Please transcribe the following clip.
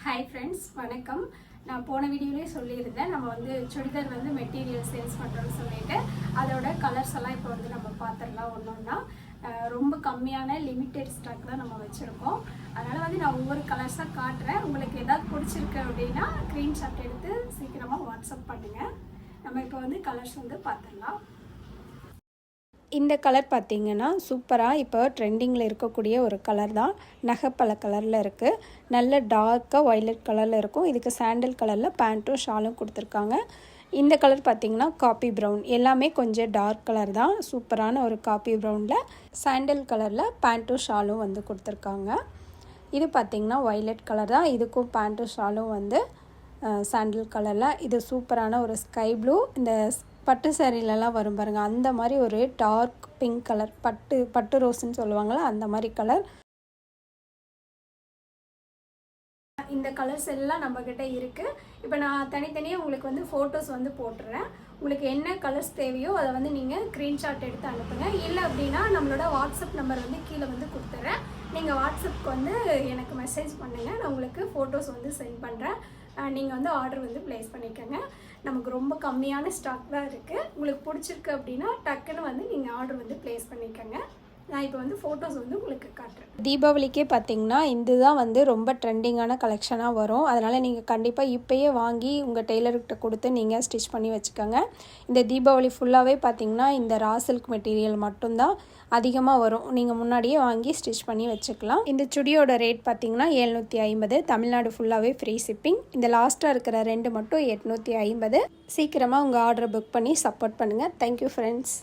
Hi friends, வணக்கம். நான் போன வீடியோலேயே சொல்லியிருந்தேன், நம்ம வந்து சுடிதார் வந்து மெட்டீரியல் சேல்ஸ் பண்ணுறோன்னு சொல்லிட்டு அதோட கலர்ஸ் எல்லாம் இப்போ வந்து நம்ம பார்த்துடலாம். ஒன்றா ரொம்ப கம்மியான லிமிட்டெட் ஸ்டாக் தான் நம்ம வச்சுருக்கோம். அதனால் வந்து நான் ஒவ்வொரு கலர்ஸாக காட்டுறேன். உங்களுக்கு ஏதாவது பிடிச்சிருக்கு அப்படின்னா ஸ்க்ரீன்ஷாட் எடுத்து சீக்கிரமாக வாட்ஸ்அப் பண்ணுங்கள். நம்ம இப்போ வந்து கலர்ஸ் வந்து பார்த்துடலாம். இந்த கலர் பார்த்திங்கன்னா சூப்பராக இப்போ ட்ரெண்டிங்கில் இருக்கக்கூடிய ஒரு கலர் தான். நகைப்பழ கலரில் இருக்குது. நல்ல டார்க்காக வயலட் கலரில் இருக்கும். இதுக்கு சாண்டல் கலரில் பேண்ட்டும் ஷாலும் கொடுத்துருக்காங்க. இந்த கலர் பார்த்திங்கன்னா காப்பி ப்ரௌன். எல்லாமே கொஞ்சம் டார்க் கலர் தான். சூப்பரான ஒரு காப்பி ப்ரௌனில் சாண்டல் கலரில் பேண்ட்டும் ஷாலும் வந்து கொடுத்துருக்காங்க. இது பார்த்திங்கன்னா வயலட் கலர் தான். இதுக்கும் பேண்ட்டும் ஷாலும் வந்து சாண்டல் கலரில். இது சூப்பரான ஒரு ஸ்கை ப்ளூ. இந்த பட்டு சாரிலெலாம் வரும் பாருங்கள், அந்த மாதிரி ஒரு டார்க் பிங்க் கலர், பட்டு ரோஸ்ன்னு சொல்லுவாங்களா, அந்த மாதிரி கலர். இந்த கலர்ஸ் எல்லாம் நம்மக்கிட்ட இருக்குது. இப்போ நான் தனித்தனியாக உங்களுக்கு வந்து ஃபோட்டோஸ் வந்து போட்டுறேன். உங்களுக்கு என்ன கலர்ஸ் தேவையோ அதை வந்து நீங்கள் ஸ்க்ரீன்ஷாட் எடுத்து அனுப்புங்க. இல்லை அப்படின்னா நம்மளோட வாட்ஸ்அப் நம்பர் வந்து கீழே வந்து கொடுத்துட்றேன். நீங்கள் வாட்ஸ்அப்புக்கு வந்து எனக்கு மெசேஜ் பண்ணுங்கள். நான் உங்களுக்கு ஃபோட்டோஸ் வந்து சென்ட் பண்ணுறேன். நீங்கள் வந்து ஆர்டர் வந்து ப்ளேஸ் பண்ணிக்கோங்க. நமக்கு ரொம்ப கம்மியான ஸ்டாக் தான் இருக்குது. உங்களுக்கு பிடிச்சிருக்கு அப்படின்னா டக்குன்னு வந்து நீங்கள் ஆர்டர் வந்து ப்ளேஸ் பண்ணிக்கோங்க. நான் இப்போ வந்து ஃபோட்டோஸ் வந்து உங்களுக்கு காட்டுறேன். தீபாவளிக்கே பார்த்திங்கன்னா இதுதான் வந்து ரொம்ப ட்ரெண்டிங்கான கலெக்ஷனாக வரும். அதனால் நீங்கள் கண்டிப்பாக இப்போயே வாங்கி உங்கள் டெய்லர்கிட்ட கொடுத்து நீங்கள் ஸ்டிச் பண்ணி வச்சுக்கோங்க. இந்த தீபாவளி ஃபுல்லாகவே பார்த்திங்கன்னா இந்த ரா சில்க் மெட்டீரியல் மட்டும்தான் அதிகமாக வரும். நீங்கள் முன்னாடியே வாங்கி ஸ்டிச் பண்ணி வச்சுக்கலாம். இந்த சுடியோட ரேட் பார்த்திங்கன்னா 750. தமிழ்நாடு ஃபுல்லாகவே ஃப்ரீ ஷிப்பிங். இந்த லாஸ்ட்டாக இருக்கிற 2 மட்டும் 850. சீக்கிரமாக உங்கள் ஆர்டரை புக் பண்ணி சப்போர்ட் பண்ணுங்கள். Thank you friends.